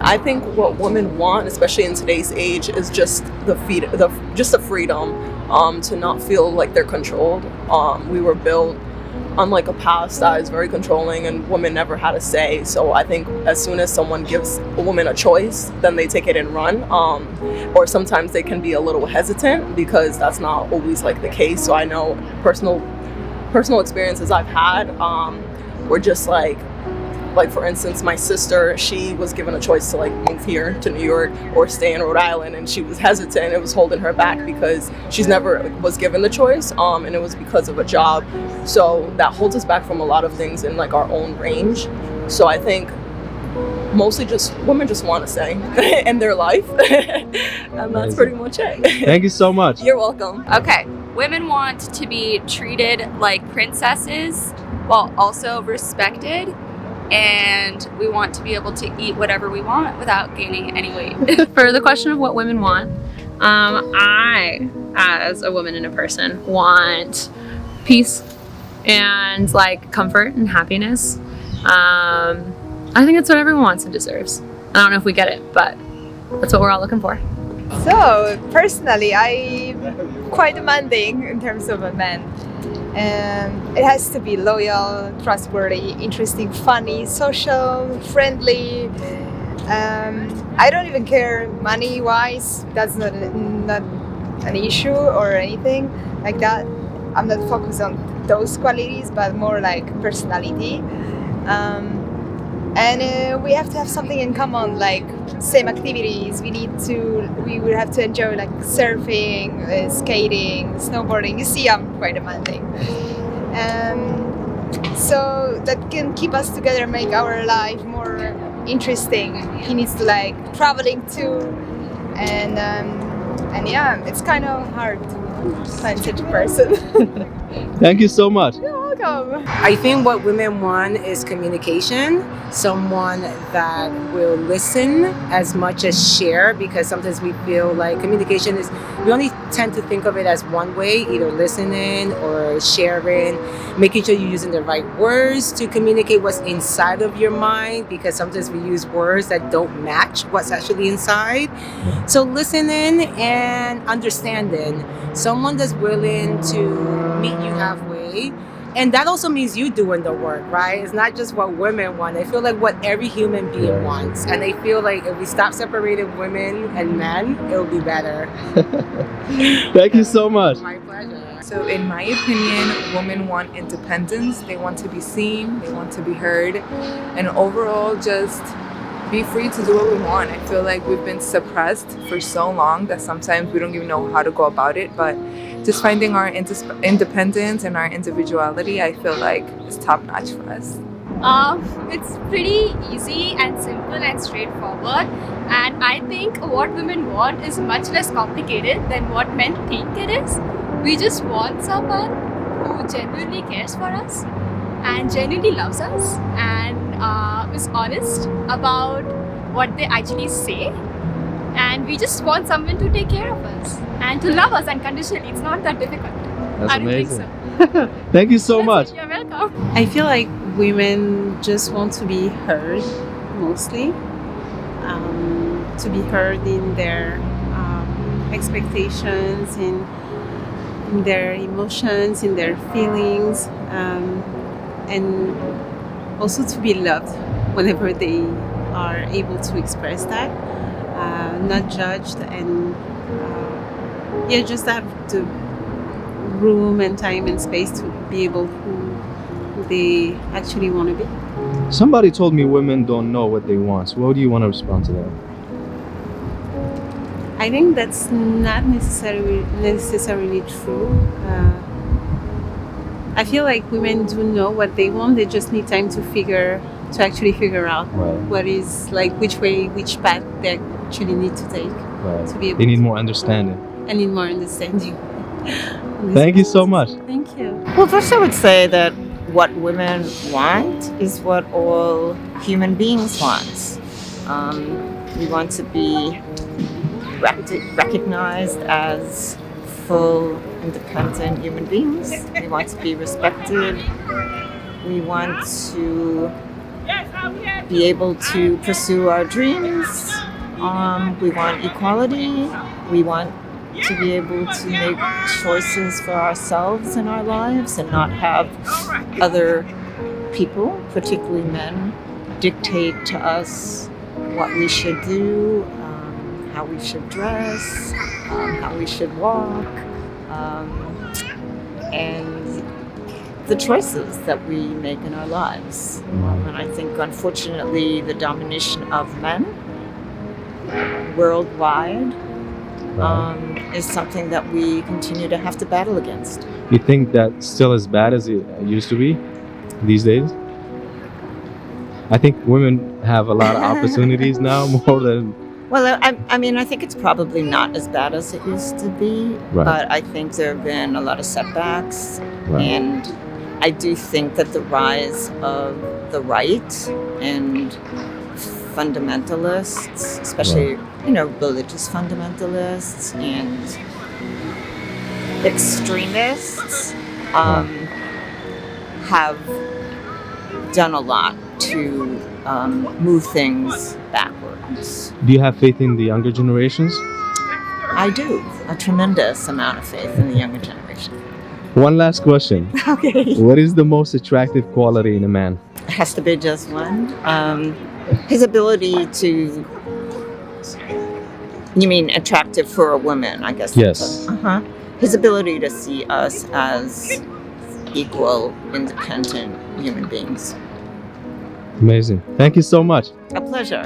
I think what women want, especially in today's age, is just the freedom to not feel like they're controlled. We were built on like a past that is very controlling, and women never had a say. So I think as soon as someone gives a woman a choice, then they take it and run. Or sometimes they can be a little hesitant because that's not always like the case. So I know personal experiences I've had were just like for instance, my sister, she was given a choice to like move here to New York or stay in Rhode Island, and she was hesitant. It was holding her back because she's never was given the choice, and it was because of a job. So that holds us back from a lot of things in like our own range. So I think mostly just women just want to say in their life, and that's pretty much it. Thank you so much. You're welcome. Okay, women want to be treated like princesses while also respected. And we want to be able to eat whatever we want without gaining any weight. For the question of what women want, I, as a woman and a person, want peace and like comfort and happiness. I think it's what everyone wants and deserves. I don't know if we get it, but that's what we're all looking for. So personally, I'm quite demanding in terms of a man. It has to be loyal, trustworthy, interesting, funny, social, friendly. I don't even care money-wise. That's not an issue or anything like that. I'm not focused on those qualities, but more like personality. And we have to have something in common, like same activities. We will have to enjoy like surfing, skating, snowboarding. You see, I'm quite demanding. So that can keep us together, make our life more interesting. He needs to like traveling too, and yeah, it's kind of hard to find such a person. Thank you so much. You're welcome. I think what women want is communication, someone that will listen as much as share, because sometimes we feel like communication is, we only tend to think of it as one way, either listening or sharing, making sure you're using the right words to communicate what's inside of your mind, because sometimes we use words that don't match what's actually inside. So listening and understanding, someone that's willing to meet you halfway. And that also means you doing the work, right? It's not just what women want. I feel like what every human being wants. And I feel like if we stop separating women and men, it'll be better. Thank you so much. My pleasure. So in my opinion, women want independence. They want to be seen. They want to be heard. And overall, just be free to do what we want. I feel like we've been suppressed for so long that sometimes we don't even know how to go about it. But just finding our independence and our individuality, I feel like is top notch for us. It's pretty easy and simple and straightforward. And I think what women want is much less complicated than what men think it is. We just want someone who genuinely cares for us and genuinely loves us and is honest about what they actually say. And we just want someone to take care of us and to love us unconditionally. It's not that difficult. That's I don't amazing. think so. Thank you so much. You're welcome. I feel like women just want to be heard, mostly. To be heard in their expectations, in their emotions, in their feelings, and also to be loved whenever they are able to express that. Not judged, and just have the room and time and space to be able who they actually want to be. Somebody told me women don't know what they want. So what do you want to respond to that? I think that's not necessarily true. I feel like women do know what they want. They just need time to actually figure out what is like which path they actually need to take to be able. They need more understanding. I need more understanding. Thank you so much. Thank you. Well, first I would say that what women want is what all human beings want. We want to be recognized as full, independent human beings. We want to be respected. We want to be able to pursue our dreams. We want equality. We want to be able to make choices for ourselves in our lives and not have other people, particularly men, dictate to us what we should do, how we should dress, how we should walk, and the choices that we make in our lives. And I think, unfortunately, the domination of men worldwide is something that we continue to have to battle against. You think that's still as bad as it used to be these days? I think women have a lot of opportunities now, more than... Well, I mean, I think it's probably not as bad as it used to be, Right. but I think there have been a lot of setbacks, Right. and I do think that the rise of the right and fundamentalists, especially, religious fundamentalists and extremists, have done a lot to move things backwards. Do you have faith in the younger generations? I do. A tremendous amount of faith in the younger generation. One last question. Okay. What is the most attractive quality in a man? It has to be just one. His ability to... You mean attractive for a woman, I guess. Yes. Uh-huh. His ability to see us as equal, independent human beings. Amazing. Thank you so much. A pleasure.